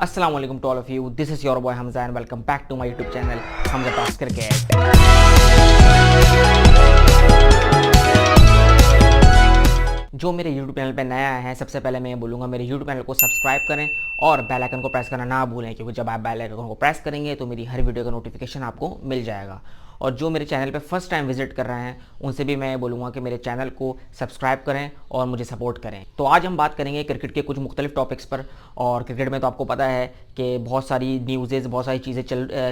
अस्सलाम वालेकुम to all of you, this is your boy Hamza and welcome back to my YouTube channel Hamza talks cricket. जो मेरे YouTube channel पे नया है, सबसे पहले मैं ये बोलूँगा मेरे यूट्यूब चैनल को सब्सक्राइब करें और बेल आइकन को प्रेस करना ना भूलें, क्योंकि जब आप बेल आइकन को प्रेस करेंगे तो मेरी हर वीडियो का नोटिफिकेशन आपको मिल जाएगा। और जो मेरे चैनल पे फर्स्ट टाइम विजिट कर रहे हैं उनसे भी मैं बोलूँगा कि मेरे चैनल को सब्सक्राइब करें और मुझे सपोर्ट करें। तो आज हम बात करेंगे क्रिकेट के कुछ मुख्तलिफ टॉपिक्स पर। और क्रिकेट में तो आपको पता है कि बहुत सारी न्यूज़ेज़, बहुत सारी चीज़ें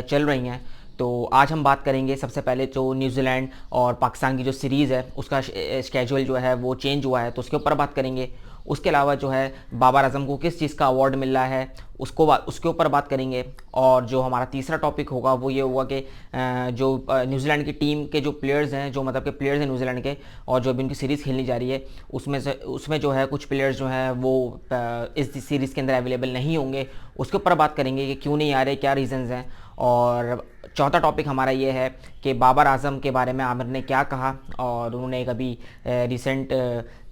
चल रही हैं। तो आज हम बात करेंगे सबसे पहले जो न्यूजीलैंड और पाकिस्तान की जो सीरीज़ है उसका स्केड्यूल जो है वो चेंज हुआ है, तो उसके ऊपर बात करेंगे। उसके अलावा जो है बाबर आजम को किस चीज़ का अवार्ड मिल रहा है उसके ऊपर बात करेंगे। और जो हमारा तीसरा टॉपिक होगा वो ये होगा कि जो न्यूजीलैंड की टीम के जो प्लेयर्स हैं, जो मतलब के प्लेयर्स हैं न्यूजीलैंड के, और जो अभी उनकी सीरीज़ खेलनी जा रही है उसमें जो है कुछ प्लेयर्स जो हैं वो इस सीरीज़ के अंदर अवेलेबल नहीं होंगे। उसके ऊपर बात करेंगे कि क्यों नहीं आ rहे, क्या रीज़न्स हैं। और चौथा टॉपिक हमारा ये है कि बाबर आजम के बारे में आमिर ने क्या कहा, और उन्होंने एक अभी रिसेंट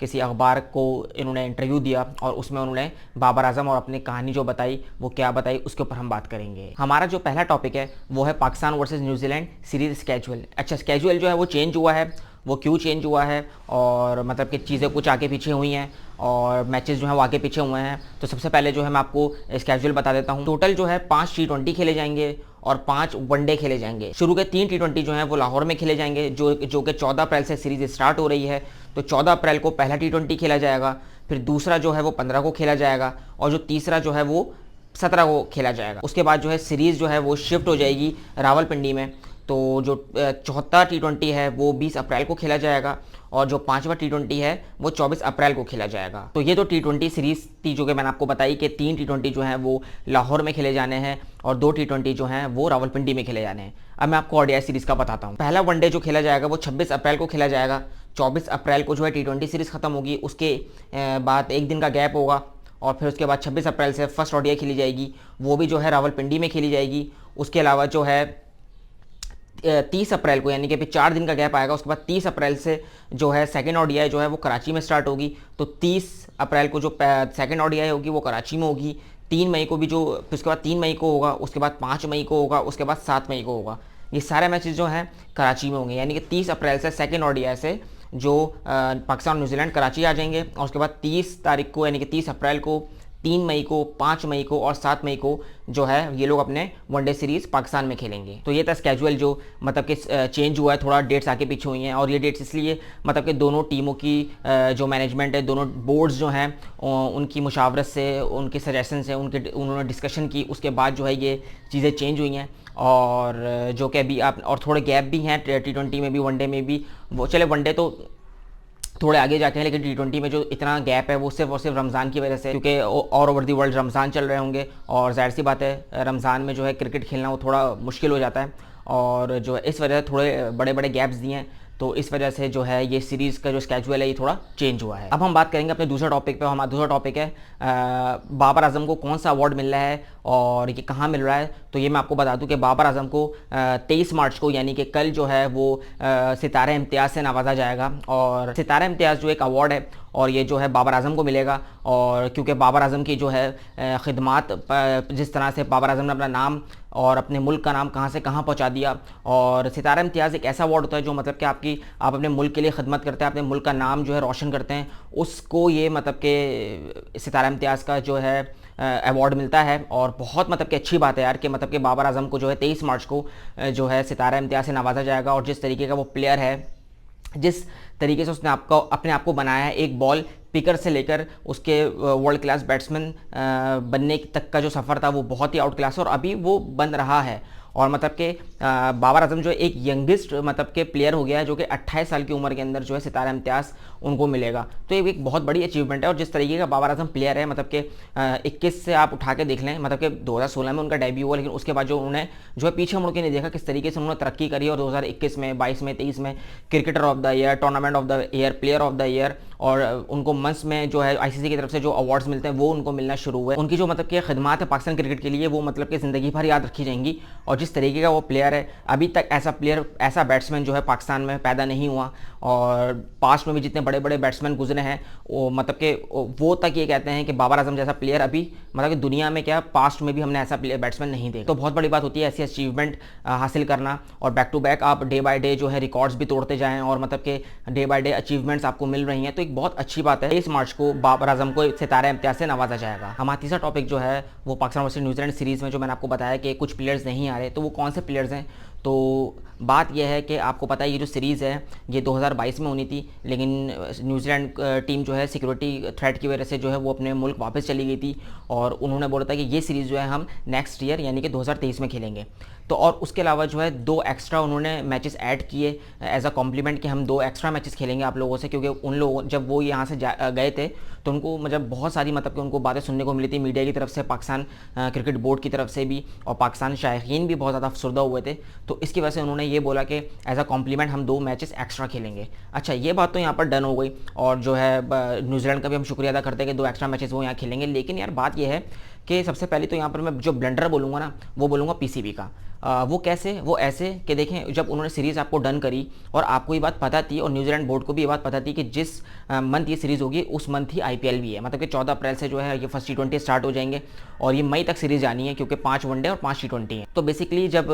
किसी अखबार को इन्होंने इंटरव्यू दिया और उसमें उन्होंने बाबर आजम और अपनी कहानी जो बताई वो क्या बताई, उसके ऊपर हम बात करेंगे। हमारा जो पहला टॉपिक है वो है Pakistan versus New Zealand series schedule. अच्छा, स्केड्यूल जो है वो चेंज हुआ है, वो क्यों चेंज हुआ है और मतलब कि चीज़ें कुछ आगे पीछे हुई हैं और मैचेस जो हैं वो आगे पीछे हुए हैं। तो सबसे पहले जो है मैं आपको स्केड्यूल बता देता हूँ। टोटल जो है 5 T20 खेले जाएंगे और 5 वनडे खेले जाएंगे। शुरू के 3 T20 जो हैं वो लाहौर में खेले जाएंगे, जो कि 14 अप्रैल से सीरीज़ स्टार्ट हो रही है। तो 14 अप्रैल को पहला T20 खेला जाएगा, फिर दूसरा जो है वो 15 को खेला जाएगा और जो तीसरा जो है वो 17 को खेला जाएगा। उसके बाद जो है सीरीज़ जो है वो शिफ्ट हो जाएगी रावलपिंडी में। तो जो चौथा T20 है वो 20 अप्रैल को खेला जाएगा और जो 5वां T20 है वो 24 अप्रैल को खेला जाएगा। तो ये तो T20 सीरीज़ थी जो कि मैंने आपको बताई कि 3 T20 जो हैं वो लाहौर में खेले जाने हैं और 2 T20 जो हैं वो रावलपिंडी में खेले जाने हैं। अब मैं आपको ODI सीरीज़ का बताता हूँ। पहला वनडे जो खेला जाएगा वो 26 अप्रैल को खेला जाएगा। 24 अप्रैल को जो है T20 सीरीज़ ख़त्म होगी, उसके बाद एक दिन का गैप होगा और फिर उसके बाद 26 अप्रैल से फर्स्ट ODI खेली जाएगी, वो भी जो है रावलपिंडी में खेली जाएगी। उसके अलावा जो है 30 अप्रैल को, यानी कि फिर 4 दिन का गैप आएगा। उसके बाद 30 अप्रैल से जो है सेकेंड ODI जो है वो कराची में स्टार्ट होगी। तो 30 अप्रैल को जो सेकेंड ODI होगी वो कराची में होगी। 3 मई को भी जो, फिर उसके बाद 3 मई को होगा, उसके बाद 5 मई को होगा, उसके बाद 7 मई को होगा। ये सारे मैचेस जो हैं कराची में होंगे, यानी कि 30 अप्रैल से सेकेंड ODI से जो पाकिस्तान और न्यूजीलैंड कराची आ जाएंगे। और उसके बाद 30 तारीख को, यानी कि 30 अप्रैल को, 3 मई को, 5 मई को और 7 मई को जो है ये लोग अपने वनडे सीरीज़ पाकिस्तान में खेलेंगे। तो ये था स्केड्यूल जो मतलब कि चेंज हुआ है, थोड़ा डेट्स आगे पीछे हुई हैं। और ये डेट्स इसलिए मतलब कि दोनों टीमों की जो मैनेजमेंट है, दोनों बोर्ड्स जो हैं उनकी मुशावरत से, उनके सजेशन से, उन्होंने डिस्कशन की, उसके बाद जो है ये चीज़ें चेंज हुई हैं। और जो कि अभी आप, और थोड़े गैप भी हैं T20 में भी, वनडे में भी। वो चले वनडे तो थोड़े आगे जाके हैं, लेकिन T20 में जो इतना गैप है वो सिर्फ और सिर्फ रमज़ान की वजह से, क्योंकि all over the world Ramzan चल रहे होंगे और जाहिर सी बात है रमज़ान में जो है क्रिकेट खेलना वो थोड़ा मुश्किल हो जाता है। और जो है इस वजह से थोड़े बड़े बड़े गैप्स दिए हैं, तो इस वजह से जो है ये सीरीज़ का जो स्केड्यूल है ये थोड़ा चेंज हुआ है। अब हम बात करेंगे अपने दूसरे टॉपिक पे। हमारा दूसरा टॉपिक है बाबर आजम को कौन सा अवार्ड मिल रहा है और ये कहाँ मिल रहा है। तो ये मैं आपको बता दूं कि बाबर आजम को 23 मार्च को, यानी कि कल जो है वो सितारे इम्तियाज़ से नवाजा जाएगा। और सितारे इम्तियाज़ जो एक अवार्ड है और ये जो है बाबर आजम को मिलेगा। और क्योंकि बाबर आजम की जो है ख़िदमात, जिस तरह से बाबर आजम ने अपना नाम और अपने मुल्क का नाम कहाँ से कहाँ पहुँचा दिया। और सितारा इम्तियाज़ एक ऐसा अवार्ड होता है जो मतलब कि आप अपने मुल्क के लिए खिदमत करते हैं, अपने मुल्क का नाम जो है रोशन करते हैं, उसको ये मतलब कि सितारा इम्तियाज़ का जो है अवार्ड मिलता है। और बहुत मतलब कि अच्छी बात है यार कि मतलब कि बाबर आजम को जो है 23 मार्च को जो है सितारा इम्तियाज़ से नवाजा जाएगा। और जिस तरीके का वो प्लेयर है, जिस तरीके से उसने अपने आप को बनाया है, एक बॉल पिकर से लेकर उसके वर्ल्ड क्लास बैट्समैन बनने तक का जो सफ़र था वो बहुत ही आउट क्लास है और अभी वो बन रहा है। और मतलब कि बाबर आजम जो एक यंगेस्ट मतलब के प्लेयर हो गया है, जो कि 28 साल की उम्र के अंदर जो है सितारा इम्तियाज़ उनको मिलेगा। तो ये एक बहुत बड़ी अचीवमेंट है। और जिस तरीके का बाबर आजम प्लेयर है, मतलब कि 21 से आप उठा के देख लें, मतलब कि 2016 में उनका डेब्यू हुआ, लेकिन उसके बाद जो उन्होंने जो है पीछे मुड़ के नहीं देखा किस तरीके से उन्होंने तरक्की करी। और 2021 में, 22 में, 23 में cricketer of the year, tournament of the year, player of the year, और उनको मंथ्स में जो है ICC की तरफ से जो अवार्ड्स मिलते हैं वो उनको मिलना शुरू हुए। उनकी जो मतलब कि खिदमात है पाकिस्तान क्रिकेट के लिए वो मतलब कि ज़िंदगी भर याद रखी जाएंगी। और जिस जिस तरीके का वो प्लेयर है, अभी तक ऐसा प्लेयर, ऐसा बैट्समैन जो है पाकिस्तान में पैदा नहीं हुआ। और पास्ट में भी जितने बड़े बड़े बैट्समैन गुजरे हैं वो मतलब कि वो तक ये कहते हैं कि बाबर आजम जैसा प्लेयर अभी मतलब कि दुनिया में क्या पास्ट में भी हमने ऐसा प्लेयर बैट्समैन नहीं देखा। तो बहुत बड़ी बात होती है ऐसी अचीवमेंट हासिल करना, और बैक टू बैक आप डे बाय डे जो है रिकॉर्ड्स भी तोड़ते जाएं और मतलब कि डे बाय डे अचीवमेंट्स आपको मिल रही हैं, तो एक बहुत अच्छी बात है। 23 मार्च को बाबर आजम को सितारे इम्तियाज से नवाजा जाएगा। हमारा तीसरा टॉपिक जो है वो पाकिस्तान वर्सेस न्यूजीलैंड सीरीज़ में जो मैंने आपको बताया कि कुछ प्लेयर्स नहीं आ रहे, तो वो कौन से प्लेयर्स हैं। तो बात यह है कि आपको पता है ये जो सीरीज़ है ये 2022 में होनी थी, लेकिन न्यूजीलैंड टीम जो है सिक्योरिटी थ्रेट की वजह से जो है वो अपने मुल्क वापस चली गई थी, और उन्होंने बोला था कि ये सीरीज़ जो है हम नेक्स्ट ईयर यानी कि 2023 में खेलेंगे। तो और उसके अलावा जो है 2 एक्स्ट्रा उन्होंने मैचेस ऐड किए एज अ कॉम्प्लीमेंट कि हम 2 एक्स्ट्रा मैचेस खेलेंगे आप लोगों से, क्योंकि उन लोगों जब वो यहाँ से गए थे तो उनको मतलब बहुत सारी मतलब कि उनको बातें सुनने को मिली थी मीडिया की तरफ से, पाकिस्तान क्रिकेट बोर्ड की तरफ से भी, और पाकिस्तान शायकीन भी बहुत ज़्यादा अफसरदा हुए थे। तो इसकी वजह से उन्होंने ये बोला कि एज अ कॉम्प्लीमेंट हम 2 मैचेस एक्स्ट्रा खेलेंगे। अच्छा, ये बात तो यहाँ पर डन हो गई, और जो है न्यूजीलैंड का भी हम शुक्रिया अदा करते हैं कि 2 एक्स्ट्रा मैचेस वो यहाँ खेलेंगे। लेकिन यार बात यह है कि सबसे पहले तो यहाँ पर मैं जो ब्लंडर बोलूँगा ना, वो बोलूँगा पीसीबी का। वो कैसे, वो ऐसे कि देखें जब उन्होंने सीरीज़ आपको डन करी और आपको ये बात पता थी और न्यूजीलैंड बोर्ड को भी ये बात पता थी कि जिस मंथ ये सीरीज़ होगी उस मंथ ही आईपीएल भी है, मतलब कि 14 अप्रैल से जो है ये फर्स्ट T20 स्टार्ट हो जाएंगे और ये मई तक सीरीज़ जानी है, क्योंकि 5 वनडे और 5 T20 हैं। तो बेसिकली जब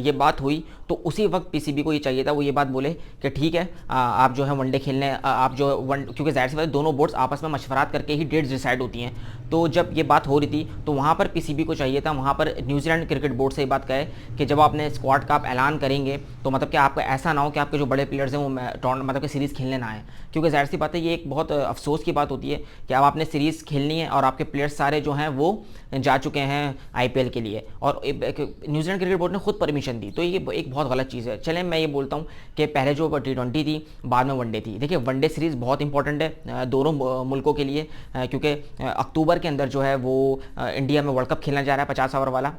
ये बात हुई तो उसी वक्त पीसीबी को ये चाहिए था, वो ये बात बोले कि ठीक है आप जो है वनडे खेलने, आप जो क्योंकि जाहिर सी बात है दोनों बोर्ड्स आपस में मशवरात करके ही डेट्स डिसाइड होती हैं। तो जब ये बात हो रही थी तो वहाँ पर पीसीबी को चाहिए था, वहाँ पर न्यूजीलैंड क्रिकेट बोर्ड से ये बात कहे कि जब आपने स्क्वाड का आप ऐलान करेंगे तो मतलब कि आपका ऐसा ना हो कि आपके जो बड़े प्लेयर्स हैं वो मतलब कि सीरीज़ खेलने ना आए, क्योंकि जाहिर सी बात है ये एक बहुत अफसोस की बात होती है कि अब आपने सीरीज़ खेलनी है और आपके प्लेयर्स सारे जो हैं वो जा चुके हैं आईपीएल के लिए, और न्यूजीलैंड क्रिकेट बोर्ड ने खुद परमिशन दी, तो ये एक बहुत गलत चीज़ है। चलें मैं ये बोलता हूँ कि पहले जो T20 थी बाद में वनडे थी। देखिए वनडे सीरीज़ बहुत इंपॉर्टेंट है दोनों मुल्कों के लिए, क्योंकि अक्टूबर के अंदर जो है वो इंडिया में वर्ल्ड कप खेलना जा रहा है 50 ओवर वाला,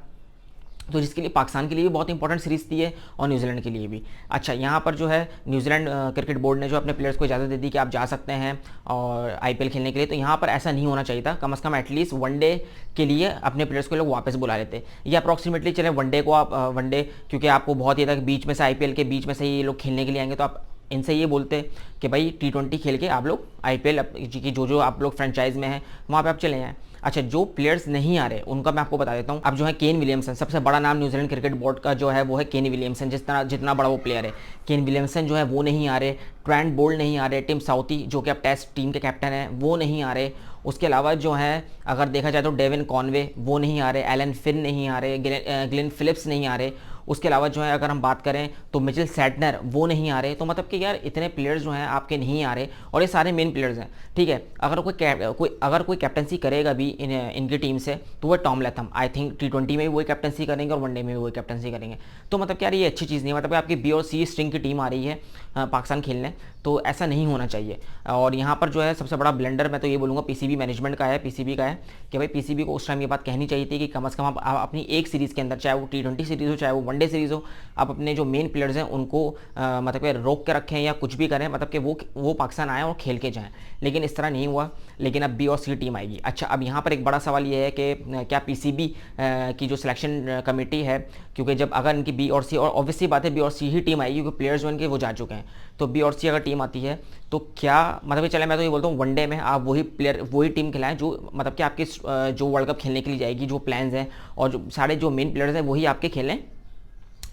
तो जिसके लिए पाकिस्तान के लिए भी बहुत इंपॉर्टेंट सीरीज़ थी है और न्यूजीलैंड के लिए भी। अच्छा, यहाँ पर जो है न्यूजीलैंड क्रिकेट बोर्ड ने जो अपने प्लेयर्स को इजाज़त दे दी कि आप जा सकते हैं और आईपीएल खेलने के लिए, तो यहाँ पर ऐसा नहीं होना चाहिए था। कम से कम एटलीस्ट वनडे के लिए अपने प्लेयर्स को लोग वापस बुला लेते, या अप्रॉक्सीमेटली चले वनडे को आप वनडे, क्योंकि आपको बहुत ये था कि बीच में से आईपीएल के बीच में से ये लोग खेलने के लिए आएंगे, तो आप इनसे ये बोलते कि भाई T20 खेल के आप लोग आईपीएल की जो आप लोग फ्रेंचाइज में हैं वहाँ पे आप चले जाएँ। अच्छा, जो प्लेयर्स नहीं आ रहे उनका मैं आपको बता देता हूँ। अब जो है केन विलियमसन, सबसे बड़ा नाम न्यूजीलैंड क्रिकेट बोर्ड का जो है वो है केन विलियमसन, जितना बड़ा वो प्लेयर है केन विलियमसन जो है वो नहीं आ रहे, ट्रेंट बोल्ट नहीं आ रहे, टिम साउथी जो कि अब टेस्ट टीम के कैप्टन है वो नहीं आ रहे। उसके अलावा जो है अगर देखा जाए तो डेविन कॉनवे वो नहीं आ रहे, एलन फिन नहीं आ रहे, ग्लेन फिलिप्स नहीं आ रहे। उसके अलावा जो है अगर हम बात करें तो मिचेल सैटनर वो नहीं आ रहे। तो मतलब कि यार इतने प्लेयर्स जो हैं आपके नहीं आ रहे, और ये सारे मेन प्लेयर्स हैं, ठीक है। अगर कोई कैप्टनसी करेगा भी इनकी टीम से तो वो Tom Latham, I think T20 में भी वही कैप्टनसी करेंगे और वनडे में भी वही कैप्टनसी करेंगे। तो मतलब कि यार ये अच्छी चीज़ नहीं है, मतलब कि आपकी B और C स्ट्रिंग की टीम आ रही है पाकिस्तान खेलने, तो ऐसा नहीं होना चाहिए। और यहाँ पर जो है सबसे बड़ा ब्लेंडर मैं तो ये बोलूँगा पीसीबी मैनेजमेंट का है, पीसीबी का है कि भाई पीसीबी को उस टाइम ये बात कहनी चाहिए थी कि कम से कम आप अपनी एक सीरीज़ के अंदर, चाहे वो T20 सीरीज़ हो चाहे वो वनडे सीरीज़ हो, आप अपने जो मेन प्लेयर्स हैं उनको मतलब कि रोक के रखें या कुछ भी करें, मतलब कि वो पाकिस्तान आए और खेल के जाएँ। लेकिन इस तरह नहीं हुआ, लेकिन अब B और C टीम आएगी। अच्छा, अब यहाँ पर एक बड़ा सवाल ये है कि क्या पीसीबी की जो सिलेक्शन कमेटी है, क्योंकि जब अगर इनकी B और C, और ऑब्वियसली बात है B और C ही टीम आएगी क्योंकि प्लेयर्स जो इनके वो जा चुके हैं, तो B और C अगर टीम आती है तो क्या मतलब चले मैं तो ये बोलता हूँ वनडे में आप वही टीम खिलाएं जो मतलब कि आपके जो वर्ल्ड कप खेलने के लिए जाएगी, जो प्लान्स हैं और जो सारे जो मेन प्लेयर्स हैं वही आपके खेलें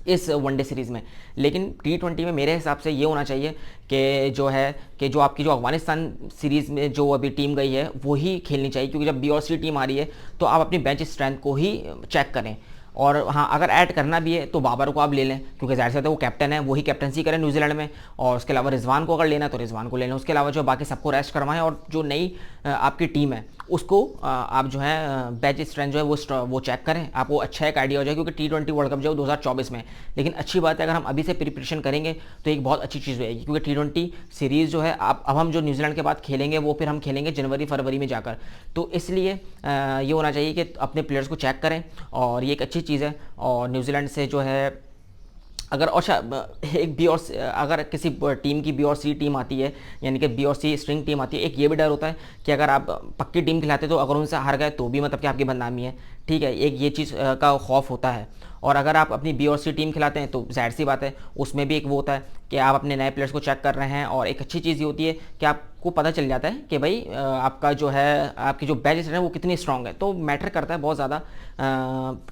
इस वनडे सीरीज़ में। लेकिन T20 में मेरे हिसाब से ये होना चाहिए कि जो है कि जो आपकी जो अफगानिस्तान सीरीज़ में जो अभी टीम गई है वही खेलनी चाहिए, क्योंकि जब B और C टीम आ रही है तो आप अपनी बेंच स्ट्रेंथ को ही चेक करें। और हाँ, अगर ऐड करना भी है तो बाबर को आप ले लें, क्योंकि जाहिर सी बात है वो कैप्टन है, वही कैप्टनसी करें न्यूजीलैंड में। और उसके अलावा रिजवान को अगर लेना है तो रिजवान को ले लें। उसके अलावा जो बाकी सबको रेस्ट करवाएं, और जो नई आपकी टीम है उसको आप जो है बेंच स्ट्रेंथ जो है वो चेक करें, आपको अच्छा एक आइडिया हो जाए, क्योंकि T20 वर्ल्ड कप जो है 2024 में। लेकिन अच्छी बात है अगर हम अभी से प्रिपरेशन करेंगे तो एक बहुत अच्छी चीज़ रहेगी, क्योंकि T20 सीरीज़ जो है अब हम जो न्यूजीलैंड के बाद खेलेंगे वो फिर हम खेलेंगे जनवरी फरवरी में जाकर। तो इसलिए ये होना चाहिए कि अपने प्लेयर्स को चेक करें, और ये एक अच्छी चीज़ है। और न्यूजीलैंड से जो है अगर एक B और अगर किसी टीम की B और C टीम आती है, यानी कि B और C स्ट्रिंग टीम आती है, एक ये भी डर होता है कि अगर आप पक्की टीम खिलाते तो अगर उनसे हार गए तो भी मतलब कि आपकी बदनामी है, ठीक है, एक ये चीज़ का खौफ होता है। और अगर आप अपनी बी और सी टीम खिलाते हैं तो जाहिर सी बात है उसमें भी एक वो होता है कि आप अपने नए प्लेयर्स को चेक कर रहे हैं। और एक अच्छी चीज़ ये होती है कि आपको पता चल जाता है कि भाई आपका जो है, आपकी जो बैच है वो कितनी स्ट्रांग है। तो मैटर करता है बहुत ज़्यादा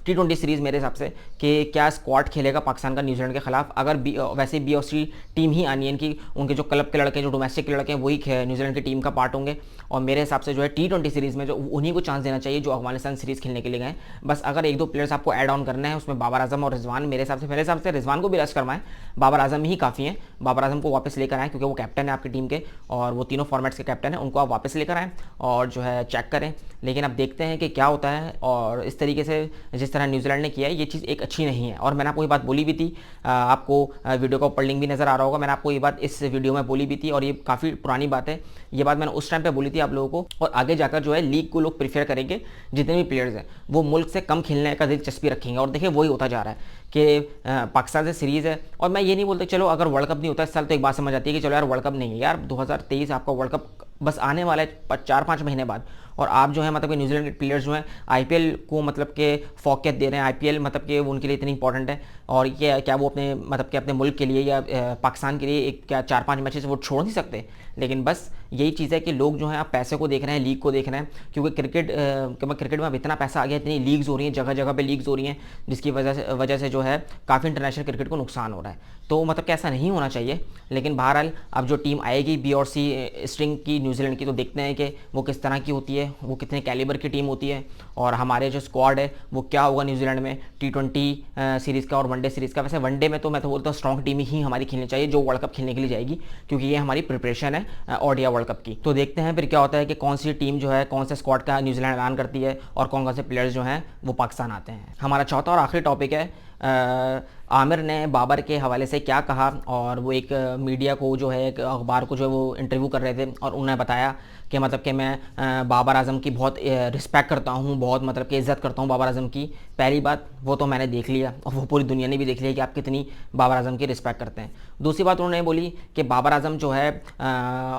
T20 सीरीज़ मेरे हिसाब से कि क्या स्क्वाड खेलेगा पाकिस्तान का न्यूजीलैंड के खिलाफ। अगर वैसे बी और सी टीम ही आनी है इनकी, उनके जो क्लब के लड़के, जो डोमेस्टिक के लड़के हैं वही न्यूजीलैंड की टीम का पार्ट होंगे। और मेरे हिसाब से जो है T20 सीरीज़ में जो उन्हीं को चांस देना चाहिए जो अफगानिस्तान सीरीज़ खेलने के लिए गए। बस अगर एक दो प्लेयर्स आपको ऐड ऑन करना है, उसमें बाबर आजम और रिजवान, मेरे हिसाब से रिजवान को भी रेस्ट करवाएं, बाबर आजम ही काफ़ी हैं। बाबर आजम को वापस लेकर आएँ क्योंकि वो कैप्टन है आपकी टीम के और वो तीनों फॉर्मेट्स के कैप्टन हैं, उनको आप वापस लेकर आएँ और जो है चेक करें। लेकिन अब देखते हैं कि क्या होता है। और इस तरीके से जिस तरह न्यूजीलैंड ने किया है ये चीज़ एक अच्छी नहीं है। और मैंने आपको ये बात बोली भी थी, आपको वीडियो का ऊपर लिंक भी नज़र आ रहा होगा, मैंने आपको ये बात इस वीडियो में बोली भी थी और ये काफ़ी पुरानी बात है। ये बात मैंने उस टाइम पे बोली थी आप लोगों को। और आगे जाकर जो है लीग को लोग प्रीफर करेंगे, जितने भी प्लेयर्स हैं वो मुल्क से कम खेलने का दिलचस्पी रखेंगे। और देखिए वही होता जा रहा है कि पाकिस्तान से सीरीज़ है। और मैं ये नहीं बोलता चलो अगर वर्ल्ड कप नहीं होता इस साल तो एक बात समझ आती है कि चलो यार वर्ल्ड कप नहीं है यार, 2023 आपका वर्ल्ड कप बस आने वाला है 4-5 महीने बाद। और आप जो है मतलब कि न्यूजीलैंड के प्लेयर्स जो हैं आईपीएल को मतलब के फोकस दे रहे हैं, आईपीएल मतलब कि उनके लिए इतनी इंपॉर्टेंट है। और ये क्या वो अपने मतलब कि अपने मुल्क के लिए या पाकिस्तान के लिए एक क्या 4-5 मैचेस वो छोड़ नहीं सकते। लेकिन बस यही चीज़ है कि लोग जो हैं आप पैसे को देख रहे हैं, लीग को देख रहे हैं, क्योंकि क्रिकेट में अब इतना पैसा आ गया, इतनी लीग्स हो रही हैं, जगह जगह पे लीग्स हो रही हैं, जिसकी वजह से जो है काफ़ी इंटरनेशनल क्रिकेट को नुकसान हो रहा है। तो मतलब कि ऐसा नहीं होना चाहिए। लेकिन बहरहाल अब जो टीम आएगी बी और सी स्ट्रिंग की न्यूजीलैंड की, तो देखते हैं कि वो किस तरह की होती है, वो कितने कैलिबर की टीम होती है और हमारे जो स्क्वाड है वो क्या होगा न्यूजीलैंड में T20 सीरीज़ का और वनडे सीरीज़ का। वैसे वनडे में तो मैं तो बोलता हूँ स्ट्रॉन्ग टीम ही हमारी खेलनी चाहिए जो वर्ल्ड कप खेलने के लिए जाएगी, क्योंकि ये हमारी प्रिपरेशन है ओडिया वर्ल्ड कप की। तो देखते हैं फिर क्या होता है कि कौन सी टीम जो है, कौन से स्क्वाड का न्यूजीलैंड ऐलान करती है और कौन कौन से प्लेयर्स जो हैं वो पाकिस्तान आते हैं। हमारा चौथा और आखिरी टॉपिक है आमिर ने बाबर के हवाले से क्या कहा। और वो एक मीडिया को जो है, एक अखबार को जो है वो इंटरव्यू कर रहे थे और उन्होंने बताया कि मतलब कि मैं बाबर आजम की बहुत रिस्पेक्ट करता हूँ, बहुत मतलब कि इज़्ज़त करता हूँ बाबर आजम की। पहली बात वो तो मैंने देख लिया और वो पूरी दुनिया ने भी देख लिया कि आप कितनी बाबर आजम की रिस्पेक्ट करते हैं। दूसरी बात उन्होंने बोली कि बाबर आजम जो है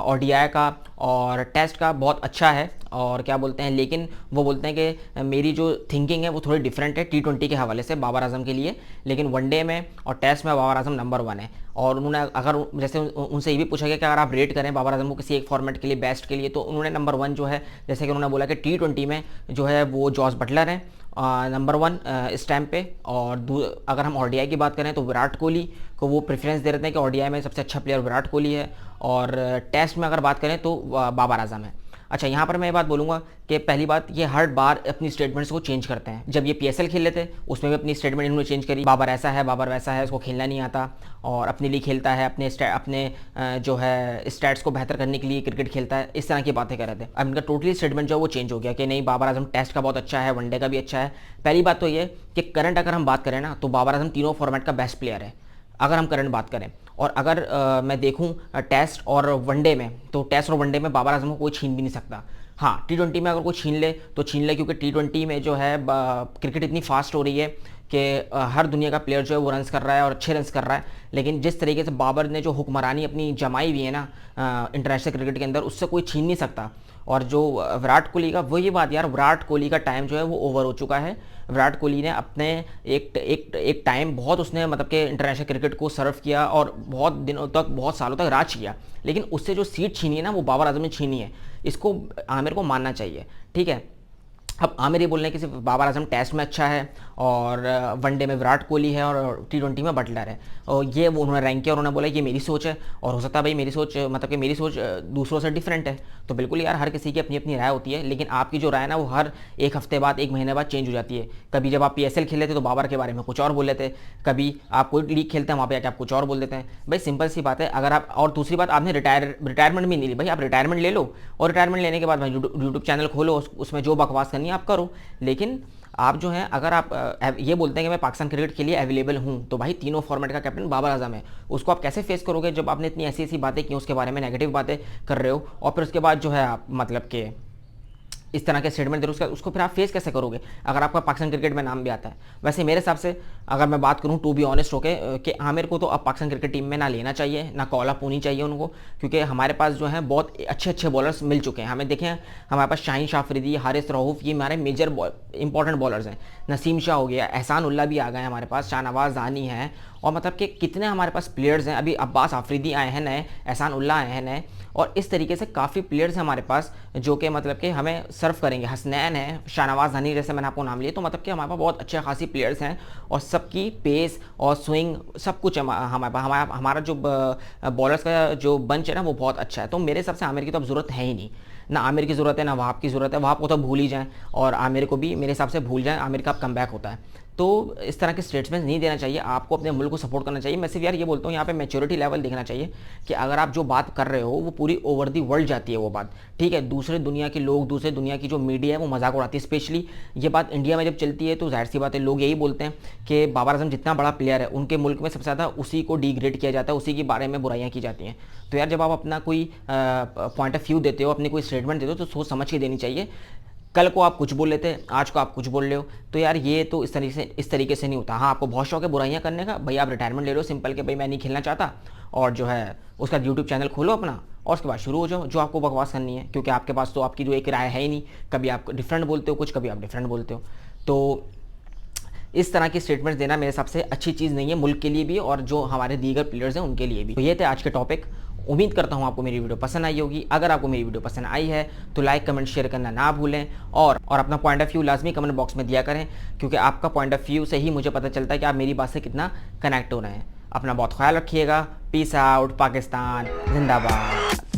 ओडीआई का और टेस्ट का बहुत अच्छा है और क्या बोलते हैं, लेकिन वो बोलते हैं कि मेरी जो थिंकिंग है वो थोड़ी डिफरेंट है T20 के हवाले से बाबर आजम के लिए। लेकिन वनडे में और टेस्ट में बाबर आजम नंबर 1 है। और उन्होंने अगर जैसे उनसे ये भी पूछा गया कि अगर आप रेट करें बाबर आजम को किसी एक फॉर्मेट के लिए बेस्ट के लिए, तो उन्होंने नंबर 1 जो है, जैसे कि उन्होंने बोला कि T20 में जो है वो जॉस बटलर है नंबर 1 इस टाइम पे। और अगर हम ओडीआई की बात करें तो विराट कोहली को वो प्रेफरेंस दे रहे हैं कि ओडीआई में सबसे अच्छा प्लेयर विराट कोहली है। और टेस्ट में अगर बात करें तो बाबर आजम है। अच्छा, यहाँ पर मैं ये बात बोलूँगा कि पहली बात ये हर बार अपनी स्टेटमेंट्स को चेंज करते हैं। जब ये PSL खेल लेते उसमें भी अपनी स्टेटमेंट इन्होंने चेंज करी, बाबर ऐसा है, बाबर वैसा है, उसको खेलना नहीं आता और अपने लिए खेलता है, अपने जो है स्टैट्स को बेहतर करने के लिए क्रिकेट खेलता है, इस तरह की बातें कर रहे थे। अब इनका टोटली स्टेटमेंट जो है वो चेंज हो गया कि नहीं, बाबर आजम टेस्ट का बहुत अच्छा है, वनडे का भी अच्छा है। पहली बात तो ये कि करंट अगर हम बात करें ना तो बाबर आजम तीनों फॉर्मेट का बेस्ट प्लेयर है अगर हम करंट बात करें। और अगर मैं देखूं टेस्ट और वनडे में, तो टेस्ट और वनडे में बाबर आजम को कोई छीन भी नहीं सकता। हाँ, T20 में अगर कोई छीन ले तो छीन ले, क्योंकि T20 में जो है क्रिकेट इतनी फास्ट हो रही है कि हर दुनिया का प्लेयर जो है वो रन्स कर रहा है और अच्छे रन्स कर रहा है। लेकिन जिस तरीके से बाबर ने जो हुक्मरानी अपनी जमाई हुई है ना इंटरनेशनल क्रिकेट के अंदर, उससे कोई छीन नहीं सकता। और जो विराट कोहली का, वही बात यार, विराट कोहली का टाइम जो है वो ओवर हो चुका है। विराट कोहली ने अपने एक टाइम बहुत उसने मतलब कि इंटरनेशनल क्रिकेट को सर्व किया और बहुत दिनों तक, बहुत सालों तक राज किया। लेकिन उससे जो सीट छीनी है ना वो बाबर आजम ने छीनी है, इसको आमिर को मानना चाहिए। ठीक है, अब आमिर ये बोल रहे हैं कि सिर्फ बाबर आजम टेस्ट में अच्छा है और वनडे में विराट कोहली है और T20 में बटलर है, और ये वो उन्होंने रैंक किया और उन्होंने बोला कि ये मेरी सोच है। और हो सकता है भाई मेरी सोच मतलब कि मेरी सोच दूसरों से डिफरेंट है, तो बिल्कुल यार हर किसी की अपनी अपनी राय होती है। लेकिन आपकी जो राय है ना वो हर एक हफ्ते बाद, एक महीने बाद चेंज हो जाती है। कभी जब आप PSL खेल लेते तो बाबर के बारे में कुछ और बोल लेते, कभी आप कोई लीग खेलते हैं वहाँ पे आके आप कुछ और बोल देते हैं। भाई सिंपल सी बात है। अगर आप, और दूसरी बात, आपने रिटायरमेंट भी नहीं ली, भाई आप रिटायरमेंट ले लो और रिटायरमेंट लेने के बाद भाई यूट्यूब चैनल खोलो, उसमें जो बकवास करनी है आप करो। लेकिन आप जो हैं, अगर आप ये बोलते हैं कि मैं पाकिस्तान क्रिकेट के लिए अवेलेबल हूं, तो भाई तीनों फॉर्मेट का कैप्टन बाबर आजम है, उसको आप कैसे फेस करोगे जब आपने इतनी ऐसी ऐसी बातें की, उसके बारे में नेगेटिव बातें कर रहे हो और फिर उसके बाद जो है आप मतलब कि इस तरह के स्टेटमेंट दे रहे उसको फिर आप फेस कैसे करोगे अगर आपका पाकिस्तान क्रिकेट में नाम भी आता है। वैसे मेरे हिसाब से अगर मैं बात करूं टू बी ऑनेस्ट होके कि आमिर को तो अब पाकिस्तान क्रिकेट टीम में ना लेना चाहिए, ना कॉल अप होनी चाहिए उनको, क्योंकि हमारे पास जो है बहुत अच्छे अच्छे बॉलर्स मिल चुके हैं। हमें देखें हमारे पास शाहीन शाह अफरीदी, हारिस रऊफ, ये हमारे मेजर इंपॉर्टेंट बॉलर्स हैं। नसीम शाह हो गया, एहसान उल्ला भी आ गए हमारे पास, शाहनवाज दानी है, और मतलब कि कितने हमारे पास प्लेयर्स हैं। अभी अब्बास आफरीदी आए हैं नए, एहसान उल्ला आए हैं नए, और इस तरीके से काफ़ी प्लेयर्स हैं हमारे पास जो कि मतलब कि हमें सर्व करेंगे। हसनैन है, शाहनवाज दानी जैसे मैंने आपको नाम लिए, तो मतलब कि हमारे पास बहुत अच्छे खासी प्लेयर्स हैं और सबकी पेस और स्विंग सब कुछ हमारे पास। हमारा जो बॉलर्स का जो बंच है ना वो बहुत अच्छा है। तो मेरे हिसाब से आमिर की तो अब ज़रूरत है ही नहीं, ना आमिर की ज़रूरत है ना वहाब की ज़रूरत है। वहाब को तो भूल ही जाएँ और आमिर को भी मेरे हिसाब से भूल जाएँ, आमिर का अब कमबैक होता है। तो इस तरह के स्टेटमेंट्स नहीं देना चाहिए, आपको अपने मुल्क को सपोर्ट करना चाहिए। मैं सिर्फ यार ये बोलता हूँ यहाँ पे मैच्योरिटी लेवल देखना चाहिए कि अगर आप जो बात कर रहे हो वो पूरी ओवर दी वर्ल्ड जाती है वो बात, ठीक है। दूसरे दुनिया के लोग, दूसरे दुनिया की जो मीडिया है वो मजाक उड़ाती है। स्पेशली ये बात इंडिया में जब चलती है तो जाहिर सी बात है लोग यही बोलते हैं कि बाबर आजम जितना बड़ा प्लेयर है उनके मुल्क में सबसे ज़्यादा उसी को डिग्रेड किया जाता है, उसी के बारे में बुराइयाँ की जाती हैं। तो यार जब आप अपना कोई पॉइंट ऑफ व्यू देते हो, अपनी कोई स्टेटमेंट देते हो तो सोच समझ के देनी चाहिए। कल को आप कुछ बोल लेते हैं, आज को आप कुछ बोल रहे हो, तो यार ये तो इस तरीके से नहीं होता। हाँ आपको बहुत शौक है बुराइयां करने का, भाई आप रिटायरमेंट ले लो सिंपल के, भाई मैं नहीं खेलना चाहता, और जो है उसका यूट्यूब चैनल खोलो अपना और उसके बाद शुरू हो जाओ जो आपको बकवास करनी है, क्योंकि आपके पास तो आपकी जो एक राय है ही नहीं। कभी आप डिफरेंट बोलते हो कुछ, कभी आप डिफरेंट बोलते हो। तो इस तरह की स्टेटमेंट्स देना मेरे हिसाब से अच्छी चीज़ नहीं है मुल्क के लिए भी और जो हमारे दीगर प्लेयर्स हैं उनके लिए भी। तो ये थे आज के टॉपिक। उम्मीद करता हूँ आपको मेरी वीडियो पसंद आई होगी। अगर आपको मेरी वीडियो पसंद आई है तो लाइक कमेंट शेयर करना ना भूलें, और अपना पॉइंट ऑफ व्यू लाजमी कमेंट बॉक्स में दिया करें, क्योंकि आपका पॉइंट ऑफ व्यू से ही मुझे पता चलता है कि आप मेरी बात से कितना कनेक्ट हो रहे हैं। अपना बहुत ख्याल रखिएगा। पीस आउट, पाकिस्तान जिंदाबाद।